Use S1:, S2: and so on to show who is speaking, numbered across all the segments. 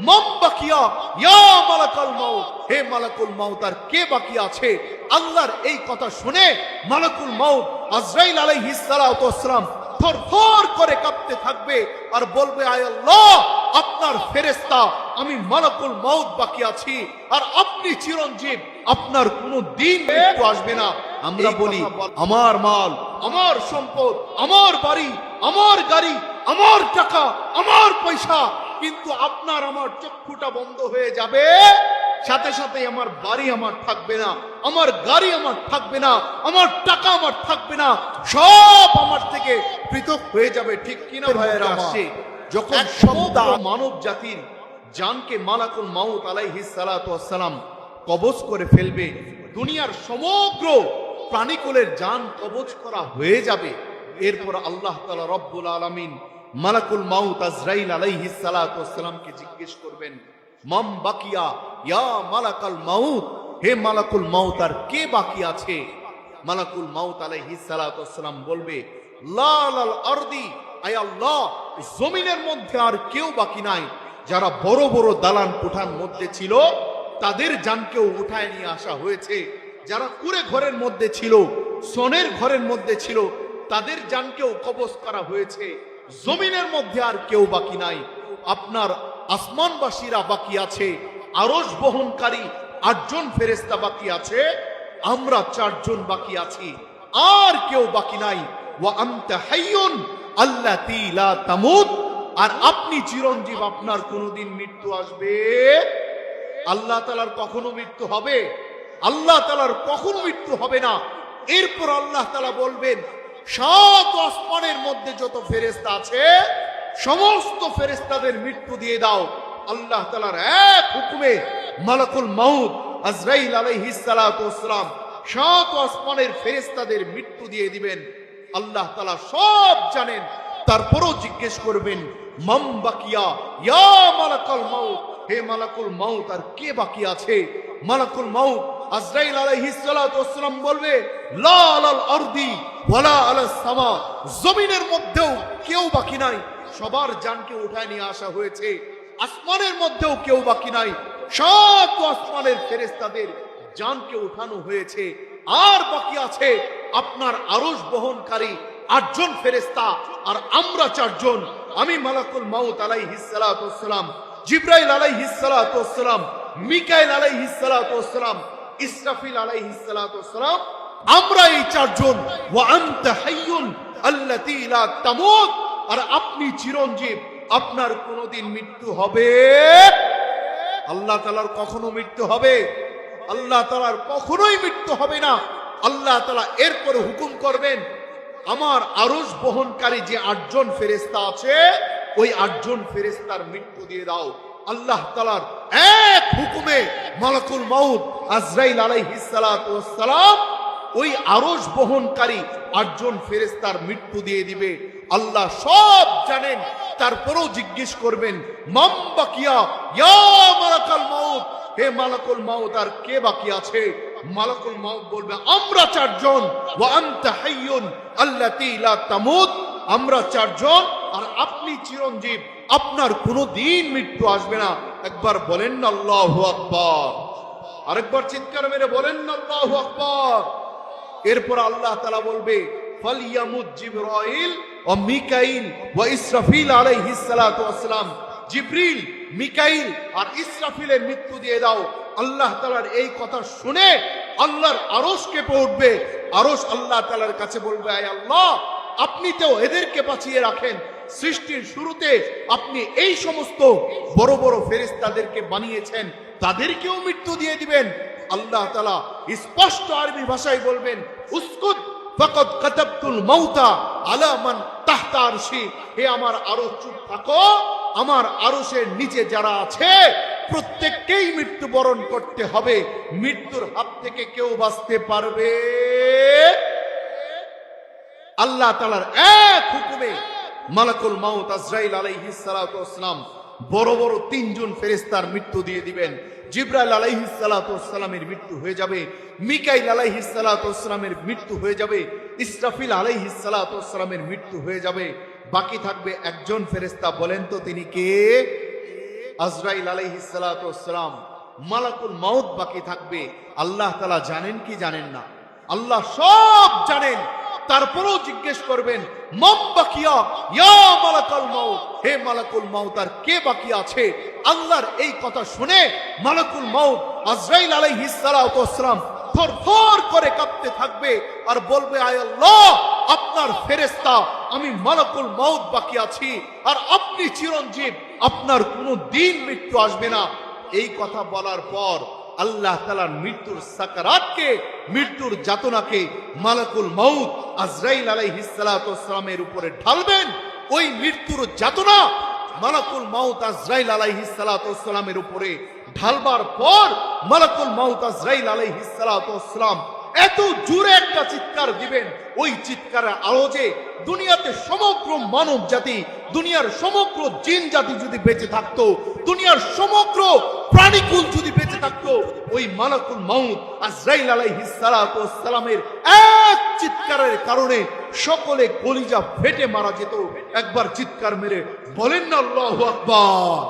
S1: মান বাকিয়া ইয়া মালাকুল মাউত, হে মালাকুল মাউত আর কে বাকি আছে? আল্লাহর এই কথা শুনে মালাকুল মাউত আজরাইল আলাইহিস সালাতু ওয়াসসালাম থরথর করে কাঁপতে থাকবে আর বলবে, আয় আল্লাহ, আপনার ফেরেশতা আমি মালাকুল মাউত বাকি আছি, আর আপনি চিরঞ্জীব, আপনার কোনো দিন মৃত্যু আসবে না। আমরা বলি আমার মাল, আমার সম্পদ, আমার বাড়ি, আমার গাড়ি, আমার টাকা, আমার পয়সা, কিন্তু আপনার আমার চক্ষুটা বন্ধ হয়ে যাবে, সাথে সাথে আমার বাড়ি আমার থাকবে না, আমার গাড়ি আমার থাকবে না, আমার টাকা আমার থাকবে না, সব আমার থেকে পৃথক হয়ে যাবে। ঠিক কিনা ভাইয়েরা? আসছে যখন সমস্ত মানব জাতির জানকে মালাকুল মাউত আলাইহিস সালাতু ওয়াসসালাম কবজ করে ফেলবে, দুনিয়ার সমগ্র প্রাণীকুলের জান কবজ করা হয়ে যাবে, এরপর আল্লাহ তাআলা রব্বুল আলামিন মালাকুল মাউত আজরাইল আলাইহিস সালাতু ওয়াসসালামকে জিজ্ঞেস করবেন, মাম বাকিয়া ইয়া মালাকুল মাউত, হে মালাকুল মাউত আর কে বাকি আছে? মালাকুল মাউত আলাইহিস সালাতু ওয়াসসালাম বলবে, লা লাল আরদি, আয় আল্লাহ, জমিনের মধ্যে আর কেউ বাকি নাই। যারা বড় বড় দালান কোঠার মধ্যে ছিল তাদের জানকেও উঠায় নিয়ে আসা হয়েছে, যারা কুড়ে ঘরের মধ্যে ছিল, সোনের ঘরের মধ্যে ছিল, তাদের জানকেও কবজ করা হয়েছে। জমিনের মধ্যে আর কেউ বাকি নাই। আপনার আসমানবাসীরা বাকি আছে, আরশ বহনকারী 8 জন ফেরেশতা বাকি আছে, আমরা 4 জন বাকি আছি, আর কেউ বাকি নাই। ওয়া আনতা হাইয়ুন আল্লাতী লা তামুত, আর আপনি চিরঞ্জীব, আপনার কোনোদিন মৃত্যু আসবে? আল্লাহ তাআলার কখনো মৃত্যু হবে? আল্লাহ তাআলার কখনো মৃত্যু হবে না। এরপর আল্লাহ তাআলা বলবেন, 7 আসমানের মধ্যে যত ফেরেশতা আছে সমস্ত ফেরেশতাদের মৃত্যু দিয়ে দাও। আল্লাহ তাআলার এক হুকুমে মালাকুল মাউত আজরাইল আলাইহিস সালাতু ওয়াসসালাম 7 আসমানের ফেরেশতাদের মৃত্যু দিয়ে দিবেন। আল্লাহ তাআলা সব জানেন, তারপরও জিজ্ঞেস করবেন, মাম বাকিয়া ইয়া মালাকুল মাউত, হে মালাকুল মাউত আর কে বাকি আছে? মালাকুল মাউত আজরাইল আলাইহিস সালাতু ওয়াসসালাম বলবে, লা আলাল আরদি ওয়ালা আলাস সামা, জমিনের মধ্যেও কেউ বাকি নাই, সবার জানকে উঠায় নিয়ে আসা হয়েছে। আসমানের মধ্যেও কেউ বাকি নাই, সব আসমানের ফেরেশতাদের জানকে উঠানো হয়েছে। আর বাকি আছে আপনার আরশ বহনকারী 8 জন ফেরেশতা, আর আমরা 4 জন। আমি মালাকুল মাউত আলাইহিস সালাতু ওয়াসসালাম, জিবরাইল আলাইহিস সালাতু ওয়াসসালাম, মিকাইল আলাইহিস সালাতু ওয়াসসালাম, ইসরাফিল আলাইহিস সালাতু ওয়াসসালাম, আমরা এই 4 জন। ওয়া আনতা হাইয়ুন আল্লাতী লা তামুত, আর আপনি চিরঞ্জীব, আপনার কোনোদিন মৃত্যু হবে? আল্লাহ তাআলার কখনো মৃত্যু হবে? আল্লাহ তাআলার কখনোই মৃত্যু হবে না। আল্লাহ তাআলা এরপরে হুকুম করবেন, আমার আরশ বহনকারী যে 8 জন ফেরেশতা আছে, ওই 8 জন ফেরেশতার মৃত্যু দিয়ে দাও। আল্লাহ তাআলার এক হুকুমে মালাকুল মাউত আজরাইল আলাইহিস সালাতু ওয়াসসালাম ওই আরশ বহনকারী 8 জন ফেরেশতার মৃত্যু দিয়ে দিবে। আল্লাহ সব জানেন, তারপরেও জিজ্ঞেস করবেন, মাম বাকিয়া ইয়া মালাকুল মাউত, হে মালাকুল মাউত আর কে বাকি আছে? মালাকুল মাউত বলবে, আমরা 4 জন। ওয়া আনতা হাইয়ুন আল্লাতী লা তামুত, আমরা 4 জন, আর আপনি চিরঞ্জীব, আপনার কোনো দিন মৃত্যু আসবে না। একবার বলেন না আল্লাহু আকবার, আরেকবার চিৎকার মেরে বলেন না আল্লাহু আকবার। এরপর আল্লাহ তাআলা বলবে, ফালিয়ামুত জিবরাইল ও মিকাইল ওয়া ইসরাফিল আলাইহিস সালাতু ওয়াসসালাম, জিবরিল, মিকাইল আর ইসরাফিলের মৃত্যু দিয়ে দাও। আল্লাহ তাআলার এই কথা শুনে আল্লাহর আরশ কেঁপে উঠবে। আরশ আল্লাহ তাআলার কাছে বলবে, আয় আল্লাহ, আপনি তো এদেরকে বাঁচিয়ে রাখেন, সৃষ্টির শুরুতে আপনি এই সমস্ত বড় বড় ফেরেশতাদেরকে বানিয়েছেন, তাদেরকেও মৃত্যু দিয়ে দিবেন। আল্লাহ তাআলা স্পষ্ট আরবি ভাষায় বলবেন, উসকুত ফাকাদ কাতাবতুল মাউতা আলা মান তাহতা আরশি, হে আমার আরশ চুপ থাকো, আমার আরশের নিচে যারা আছে প্রত্যেককেই মৃত্যুবরণ করতে হবে, মৃত্যুর হাত থেকে কেউ বাঁচতে পারবে? আল্লাহ তাআলার এক হুকুমে মালাকুল মাউত আজরাইল আলাইহিস সালাতু ওয়াসসালাম বড় বড় 3 জন ফেরেশতার মৃত্যু দিয়ে দিবেন। জিবরাইল আলাইহিস সালাতু ওয়াসসালামের মৃত্যু হয়ে যাবে, মিকাইল আলাইহিস সালাতু ওয়াসসালামের মৃত্যু হয়ে যাবে, ইসরাফিল আলাইহিস সালাতু ওয়াসসালামের মৃত্যু হয়ে যাবে। বাকি থাকবে একজন ফেরেশতা, বলেন তো তিনি কে? আজরাইল আলাইহিস সালাতু ওয়াসসালাম, মালাকুল মাউত বাকি থাকবে। আল্লাহ তাআলা জানেন কি জানেন না? আল্লাহ সব জানেন। তারপরেও জিজ্ঞেস করবেন, মান বাকিয়া ইয়া মালাকুল মাউত, হে মালাকুল মাউত আর কে বাকি আছে? আল্লাহর এই কথা শুনে মালাকুল মাউত আজরাইল আলাইহিস সালাতু ওয়াসসালাম থরথর করে কাঁপতে থাকবে আর বলবে, আয় আল্লাহ, আপনার ফেরেশতা আমি মালাকুল মাউত বাকি আছি, আর আপনি চিরঞ্জীব, আপনার কোনো দিন মৃত্যু আসবে না। এই কথা বলার পর আল্লাহ তাআলার মৃত্যুর সাকারাতকে, মৃত্যুর যাতনাকে মালাকুল মাউত আজরাইল আলাইহিস সালাতু ওয়াসসালামের উপরে ঢালবেন। ওই মৃত্যুর যাতনা মালাকুল মাউত আজরাইল আলাইহিস সালাতু ওয়াসসালামের উপরে ঢালবার পর মালাকুল মাউত আজরাইল আলাইহিস সালাতু ওয়াসসালাম এত জোরে একটা চিৎকার দিবেন, ওই চিৎকারের আওয়াজে দুনিয়াতে সমগ্র মানব জাতি, দুনিয়ার সমগ্র জিন জাতি যদি বেঁচে থাকতো, দুনিয়ার সমগ্র প্রাণীকুল যদি বেঁচে থাকতো, ওই মালাকুল মাউত আজরাইল আলাইহিস সালাতু ওয়াসসালামের এক চিৎকারের কারণে সকলে কলিজা ফেটে মারা যেত। একবার চিৎকার মেরে বলেন না আল্লাহু আকবার।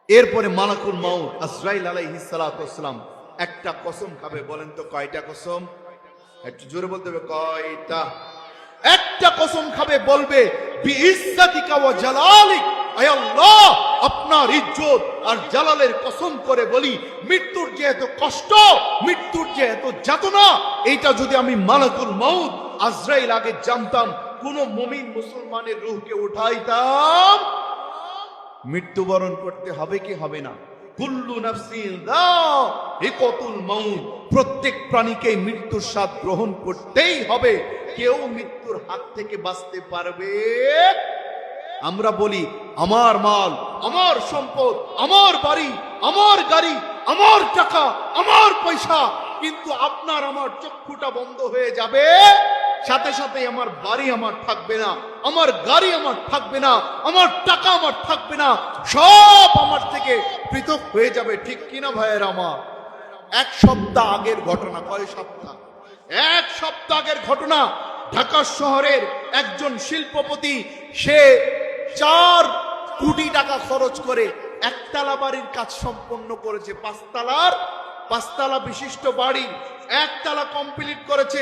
S1: এরপরে মালাকুল মাউত আজরাইল আলাইহিস সালাতু ওয়াসসালাম একটা কসম খাবে। বলেন তো কয়টা কসম? একটু জোরে বলতে হবে, কয়টা? একটা কসম খাবে, বলবে বিইজ্জাতিকা ওয়া জালালিক, আয় আল্লাহ, আপনার ইজ্জত আর জালালের কসম করে বলি, মৃত্যুর যে এত কষ্ট, মৃত্যুর যে এত যাতনা, এইটা যদি আমি মালাকুল মাউত আজরাইল আগে জানতাম, কোন মুমিন মুসলমানের রূহকে উঠাইতাম। মৃত্যুবরণ করতে হবে কি হবে না? কুল্লু নাফসিন যায়িকাতুল মাউত, প্রত্যেক প্রাণীকে মৃত্যুর স্বাদ গ্রহণ করতেই হবে। কেউ মৃত্যুর হাত থেকে বাঁচতে পারবে? আমরা বলি আমার মাল, আমার সম্পদ, আমার বাড়ি, আমার গাড়ি, আমার টাকা, আমার পয়সা, কিন্তু আপনার আমার চক্ষুটা বন্ধ হয়ে যাবে, সাথে সাথে আমার বাড়ি আমার থাকবে না, আমার গাড়ি আমার থাকবে না, আমার টাকা আমার থাকবে না, সব আমার থেকে পৃথক হয়ে যাবে। ঠিক কিনা ভাইয়ের আমার? এক সপ্তাহ আগের ঘটনা। কয় সপ্তাহ? এক সপ্তাহ আগের ঘটনা। ঢাকা শহরের একজন শিল্পপতি, সে 4 কোটি টাকা খরচ করে একতলা বাড়ির কাজ সম্পন্ন করেছে। 5 তলা বিশিষ্ট বাড়ি একতলা কমপ্লিট করেছে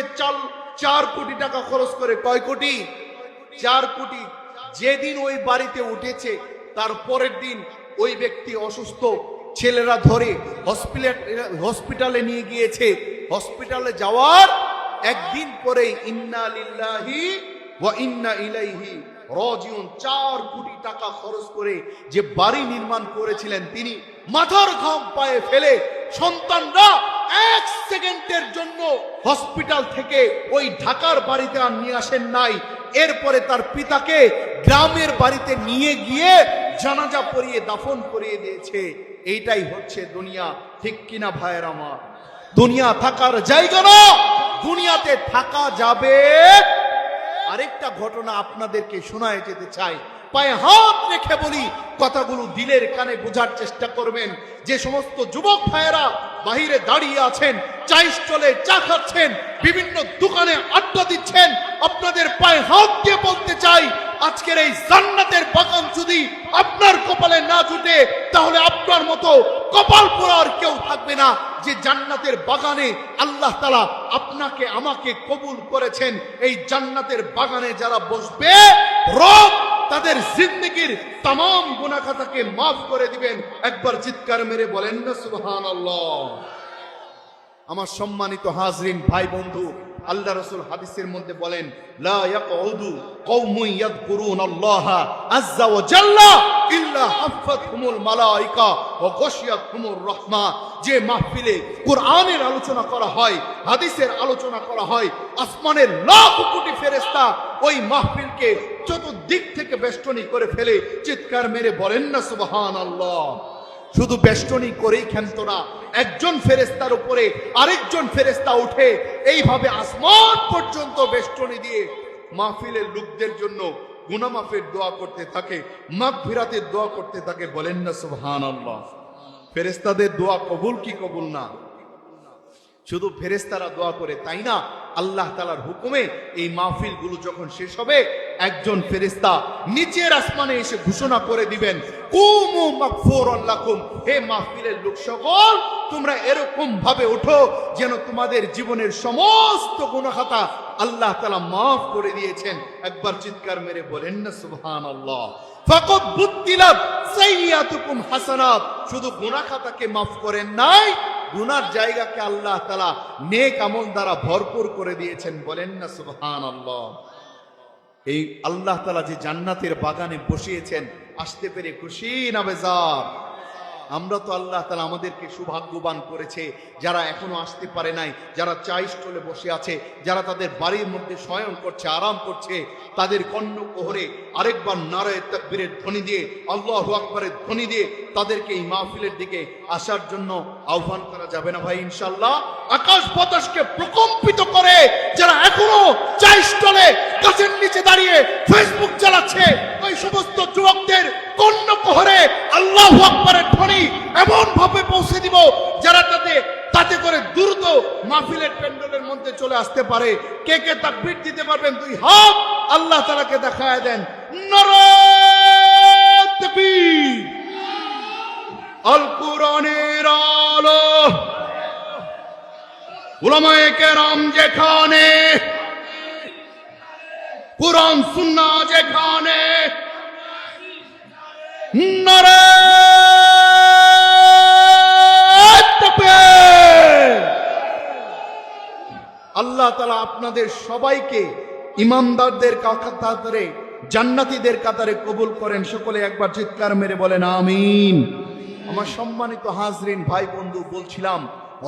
S1: 4 কোটি টাকা খরচ করে। কয় কোটি? 4 কোটি। যেদিন ওই বাড়িতে উঠেছে তার পরের দিন ওই ব্যক্তি অসুস্থ, ছেলেরা ধরে হসপিটালে নিয়ে গিয়েছে। হসপিটালে যাওয়ার একদিন পরে ইন্না লিল্লাহি ওয়া ইন্না ইলাইহি রাজিউন 4 কোটি টাকা খরচ করে যে বাড়ি নির্মাণ করেছিলেন, তিনি মাথার ঘাম পায়ে ফেলে সন্তানরা 1 সেকেন্ডের জন্য হসপিটাল থেকে ওই ঢাকার বাড়িতে আর নিয়ে আসেন নাই। এরপরে তার পিতাকে গ্রামের বাড়িতে নিয়ে গিয়ে জানাজা পড়িয়ে দাফন করিয়ে দিয়েছে। এইটাই হচ্ছে দুনিয়া। ঠিক কিনা ভাইয়ের আমার? দুনিয়া থাকার জায়গা না, দুনিয়াতে থাকা যাবে। আরেকটা ঘটনা আপনাদেরকে শোনায় যেতে চাই, পায়ে হাত রেখে বলি, কথাগুলো দিলের কানে বোঝার চেষ্টা করবেন। যে সমস্ত যুবক ভাইয়েরা বাহিরে দাঁড়িয়ে আছেন, চা স্টলে চা খাচ্ছেন, বিভিন্ন দোকানে আড্ডা দিচ্ছেন, আপনাদের পায়ে হাত দিয়ে বলতে চাই, আজকের এই জান্নাতের বাগান যদি আপনার কপালে না জুটে, তাহলে আপনার মতো কপাল পোড়ার কেউ থাকবে না। যে জান্নাতের বাগানে আল্লাহ তাআলা আপনাকে আমাকে কবুল করেছেন, এই জান্নাতের বাগানে যারা বসবে, রব তাদের জিন্দেগীর तमाम গুনাহ খাতাকে maaf করে দিবেন। একবার চিৎকার মেরে বলেন না সুবহানাল্লাহ। আমার সম্মানিত হাজরিন, ভাই বন্ধু, আল্লাহ রাসূল হাদিসের মধ্যে বলেন, লা ইয়াকউদু কওমুন ইয়াযকুরুনাল্লাহা আযজা ওয়া জাল্লা ইল্লা হাফাতহুমুল মালায়েকা ওয়া গাশিয়াতহুমুর রাহমা। যে মাহফিলে কোরআনের আলোচনা করা হয়, হাদিসের আলোচনা করা হয়, আসমানের লাখ কোটি ফেরেশতা ওই মাহফিলকে চতুর্দিক থেকে বেষ্টনী করে ফেলে। চিৎকার মেরে বলেন না সুবহানাল্লাহ। শুধু বেষ্টনী করেই ক্ষান্ত না, একজন ফেরেশতার উপরে আরেকজন ফেরেশতা উঠে এইভাবে আসমান পর্যন্ত বেষ্টনী দিয়ে মাহফিলের লোকদের জন্য গুনাহ মাফের দোয়া করতে থাকে, মাগফিরাতের দোয়া করতে থাকে। বলেন না সুবহানাল্লাহ। ফেরেশতাদের দোয়া কবুল কি কবুল না? শুধু ফেরেশতারা দোয়া করে তাই না, আল্লাহ তাআলার হুকুমে এই মাহফিলগুলো যখন শেষ হবে, একজন ফেরেশতা নিচের আসমানে এসে ঘোষণা করে দিবেন, কুমু মাগফুরান লাকুম, হে মাহফিলের লোক সকল তোমরা এরকম ভাবে ওঠো যেন তোমাদের জীবনের সমস্ত গুনাহ খাতা আল্লাহ তাআলা মাফ করে দিয়েছেন। একবার চিৎকার মেরে বলেন না সুবহানাল্লাহ। ফাকাদ বুদ্দিলাত সাইয়্যাতুকুম হাসানাত, শুধু গুনাহ খাতাকে মাফ করেন নাই, গুনার জায়গাকে আল্লাহ তাআলা নেক আমল দ্বারা ভরপুর করে দিয়েছেন। বলেন না সুবহানাল্লাহ। এই আল্লাহ তাআলা যে জান্নাতের বাগানে বসিয়েছেন, আসতে পেরে খুশি না বেজার? আমরা তো আল্লাহ তাআলা আমাদেরকে সৌভাগ্যবান করেছে, যারা এখনো আসতে পারে নাই, যারা চা স্টলে বসে আছে, যারা তাদের বাড়ির মধ্যে শয়ন করছে, আরাম করছে, তাদের কর্ণকুহরে আরেকবার নারায়ে তাকবীরের ধ্বনি দিয়ে, আল্লাহু আকবারের ধ্বনি দিয়ে তাদেরকে এই মাহফিলের দিকে আসার জন্য আহ্বান করা যাবে না ভাই? ইনশাআল্লাহ আকাশ বাতাসকে প্রকম্পিত করে যারা এখনো চা স্টলে গাছের নিচে দাঁড়িয়ে ফেসবুক চালাচ্ছে, ওই সমস্ত যুবকদের কর্ণকুহরে আল্লাহু আকবারের ধ্বনি এমন ভাবে পৌঁছে দিব যারা তাতে করে দ্রুত মাহফিলের প্যান্ডেলের মধ্যে চলে আসতে পারে। কে কে তাকবীর দিতে পারবেন? দুই হাত আল্লাহ তাআলাকে দেখায় দেন। নারায়ে তাকবীর। আল কোরআনের আলো, উলামায়ে কেরাম যেখানে, কোরআন সুন্নাহ যেখানে, নারায়ে তাকবীর। আল্লাহ তাআলা আপনাদের সবাইকে ইমানদারদের কাতারে, জান্নাতীদের কাতারে কবুল করেন। সকলে একবার চিৎকার মেরে বলেন আমিন। আমার সম্মানিত হাজরিন, ভাই বন্ধু, বলছিলাম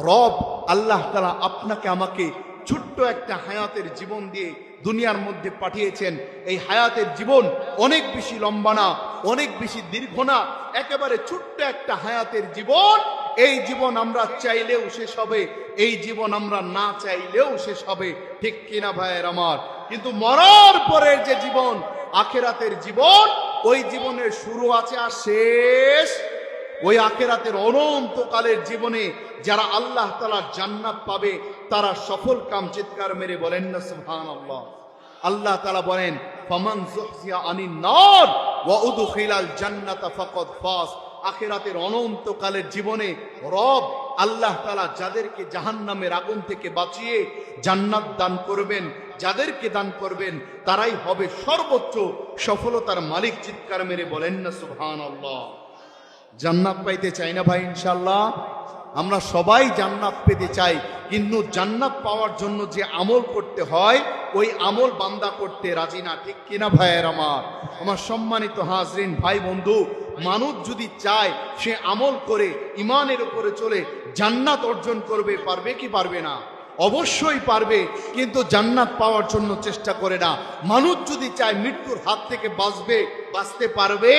S1: রব আল্লাহ তাআলা আপনাকে আমাকে ছোট্ট একটা হায়াতের জীবন দিয়ে দুনিয়ার মধ্যে পাঠিয়েছেন। এই হায়াতের জীবন অনেক বেশি লম্বা না, অনেক বেশি দীর্ঘ না, একেবারে ছোট্ট একটা হায়াতের জীবন। এই জীবন আমরা চাইলেও শেষ হবে, এই জীবন আমরা না চাইলেও শেষ হবে, ঠিক কিনা ভাইয়ের আমার? কিন্তু মরার পরের যে জীবন, আখিরাতের জীবন, ওই জীবনের শুরু আছে আর শেষ ওই আখিরাতের অনন্তকালের জীবনে যারা আল্লাহ তাআলার জান্নাত পাবে তারা সফল কাম। চিৎকার মেরে বলেন না সুবহানাল্লাহ। আল্লাহ তাআলা বলেন, ফামান যুহজিয়া আনিন নার ওয়া উদখিলাল জান্নাতা ফাকাদ ফাজ। আখিরাতের অনন্তকালের জীবনে রব আল্লাহ তাআলা যাদেরকে জাহান্নামের আগুন থেকে বাঁচিয়ে জান্নাত দান করবেন, যাদেরকে দান করবেন তারাই হবে সর্বোচ্চ সফলতার মালিক। চিৎকার মেরে বলেন না সুবহানাল্লাহ। জান্নাত পাইতে চাই না ভাই? ইনশাআল্লাহ আমরা সবাই জান্নাত পেতে চাই, কিন্তু জান্নাত পাওয়ার জন্য যে আমল করতে হয় ওই আমল বান্দা করতে রাজি না, ঠিক কিনা ভাইয়ের আমার? আমার সম্মানিত হাজরিন, ভাই বন্ধু, মানুষ যদি চায় সে আমল করে ইমানের উপরে চলে জান্নাত অর্জন করবে, পারবে কি পারবে না? অবশ্যই পারবে, কিন্তু জান্নাত পাওয়ার জন্য চেষ্টা করে না। মানুষ যদি চায় মৃত্যুর হাত থেকে বাঁচতে পারবে?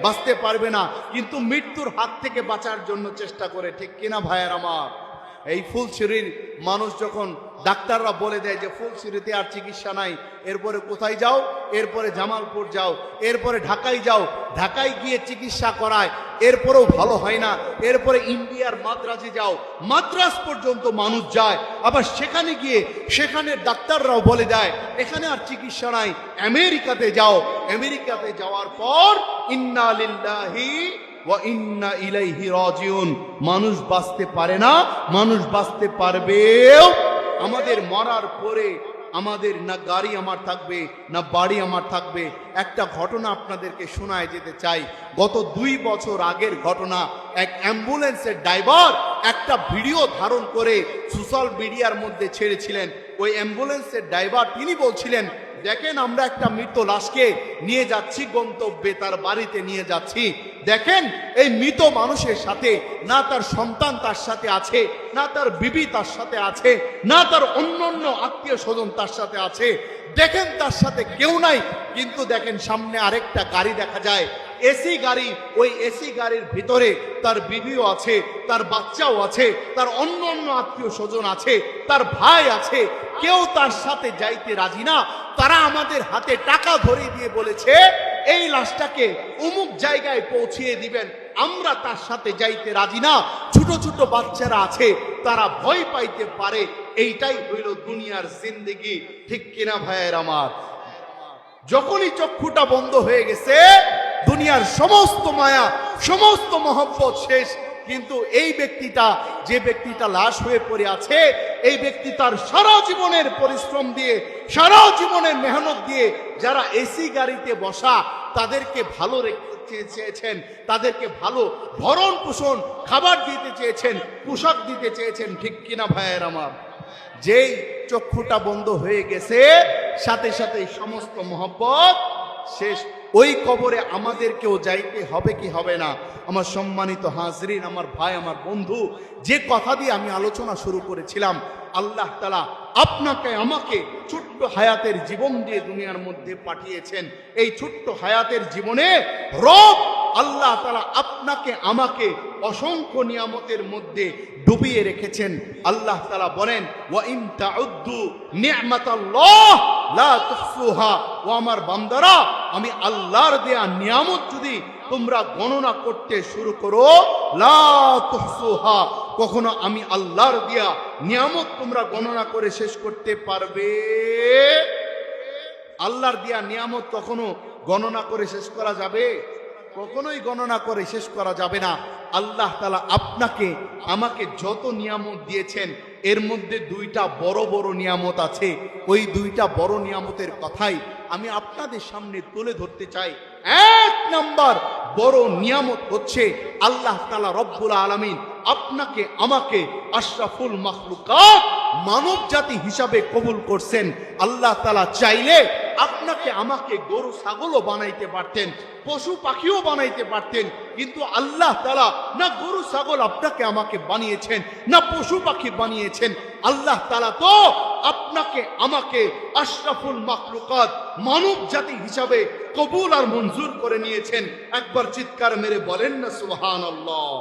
S1: বাঁচতে পারবে না, কিন্তু মৃত্যুর হাত থেকে বাঁচার জন্য চেষ্টা করে, ঠিক কিনা ভাইয়ের আমার? এই ফুলছড়ির মানুষ যখন ডাক্তাররা বলে দেয় যে ফুলছড়িতে আর চিকিৎসা নাই, এরপরে কোথায় যাও? এরপরে জামালপুর যাও, এরপরে ঢাকায় যাও, ঢাকায় গিয়ে চিকিৎসা করায়, এরপরেও ভালো হয় না, এরপরে ইন্ডিয়ার মাদ্রাজে যাও, মাদ্রাজ পর্যন্ত মানুষ যায়, আবার সেখানে গিয়ে সেখানের ডাক্তাররাও বলে দেয় এখানে আর চিকিৎসা নাই, আমেরিকাতে যাও। আমেরিকাতে যাওয়ার পর ইন্না লিল্লাহি ওয়া ইন্না ইলাইহি রাজিউন। মানুষ বাঁচতে পারে না, মানুষ বাঁচতে পারবেও। আমাদের মরার পরে আমাদের না গাড়ি আমার থাকবে, না বাড়ি আমার থাকবে। একটা ঘটনা আপনাদেরকে শোনায় যেতে চাই। গত 2 বছর আগের ঘটনা। এক অ্যাম্বুলেন্সের ড্রাইভার একটা ভিডিও ধারণ করে সোশ্যাল মিডিয়ার মধ্যে ছেড়েছিলেন। ওই অ্যাম্বুলেন্সের ড্রাইভার তিনি বলছিলেন, দেখেন আমরা একটা মৃত লাশকে নিয়ে যাচ্ছি গন্তব্যে, তার বাড়িতে নিয়ে যাচ্ছি। দেখেন এই মৃত মানুষের সাথে না তার সন্তান তার সাথে আছে, না তার বিবি তার সাথে আছে, না তার অন্যান্য আত্মীয় স্বজন তার সাথে আছে। দেখেন তার সাথে কেউ নাই, কিন্তু দেখেন সামনে আরেকটা গাড়ি দেখা যায়, এসি গাড়ি। ওই এসি গাড়ির ভিতরে তার বিবিও আছে, তার বাচ্চাও আছে, তার অন্যান্য আত্মীয় স্বজন আছে, তার ভাই আছে। কেউ তার সাথে যাইতে রাজি না। তারা আমাদের হাতে টাকা ধরিয়ে দিয়ে বলেছে এই লাশটাকে অমুক জায়গায় পৌঁছিয়ে দিবেন, আমরা তার সাথে যাইতে রাজি না। ছোট ছোট বাচ্চারা আছে, তারা ভয় পাইতে পারে। এইটাই হইল দুনিয়ার জিন্দেগি, ঠিক কিনা ভাইয়ের আমার? যখনই চক্ষুটা বন্ধ হয়ে গেছে, দুনিয়ার সমস্ত মায়া, সমস্ত মহব্বত শেষ। কিন্তু এই ব্যক্তিটা, যে ব্যক্তিটা লাশ হয়ে পড়ে আছে, এই ব্যক্তি তার সারা জীবনের পরিশ্রম দিয়ে, সারা জীবনের মেহনত দিয়ে, যারা এসি গাড়িতে বসা, তাদেরকে ভালো রেখে চেয়েছেন, তাদেরকে ভালো ভরণ পোষণ খাবার দিতে চেয়েছেন, পোশাক দিতে চেয়েছেন, ঠিক কিনা ভাইয়ের আমার? যেই চক্ষুটা বন্ধ হয়ে গেছে, সাথে সাথে সমস্ত মহব্বত শেষ। ওই কবরে আমাদেরকেও যাইতে হবে কি হবে না? আমার সম্মানিত হাজরিন, আমার ভাই, আমার বন্ধু, যে কথা দিয়ে আমি আলোচনা শুরু করেছিলাম, আল্লাহ তাআলা আপনাকে আমাকে ছোট্ট হায়াতের জীবন দিয়ে দুনিয়ার মধ্যে পাঠিয়েছেন। এই ছোট্ট হায়াতের জীবনে রব আল্লাহ তাআলা আপনাকে আমাকে অসংখ্য নিয়ামতের মধ্যে ডুবিয়ে রেখেছেন। আল্লাহ তাআলা বলেন, ওয়া ইন তাউদ্দু নি'মাতাল্লাহ লা তুহসুহা। ও আমার বান্দারা, আমি আল্লাহর দেয়া নিয়ামত যদি তোমরা গণনা করতে শুরু করো, লা তুহসুহা, কখনো আমি আল্লাহর দেয়া নিয়ামত তোমরা গণনা করে শেষ করতে পারবে? আল্লাহর দেয়া নিয়ামত কখনো গণনা করে শেষ করা যাবে? কখনোই গণনা করে শেষ করা যাবে না। আল্লাহ তাআলা আপনাকে আমাকে যত নিয়ামত দিয়েছেন, এর মধ্যে দুইটা বড় বড় নিয়ামত আছে। ওই দুইটা বড় নিয়ামতের কথাই আমি আপনাদের সামনে তুলে ধরতে চাই। এক নাম্বার বড় নিয়ামত হচ্ছে আল্লাহ তাআলা রব্বুল আলামিন আপনাকে আমাকে আশরাফুল মাখলুকাত মানব জাতি হিসাবে কবুল করছেন। আল্লাহ তাআলা চাইলে আপনাকে আমাকে গরু ছাগলও বানাইতে পারতেন, পশু পাখিও বানাইতে পারতেন, কিন্তু আল্লাহ তাআলা না গরু ছাগল আপনাকে আমাকে বানিয়েছেন, না পশু পাখি বানিয়েছেন। আল্লাহ তাআলা তো আপনাকে আমাকে আশরাফুল মাখলুকাত মানব জাতি হিসাবে কবুল আর মঞ্জুর করে নিয়েছেন। একবার চিৎকার মেরে বলেন না সুবহানাল্লাহ।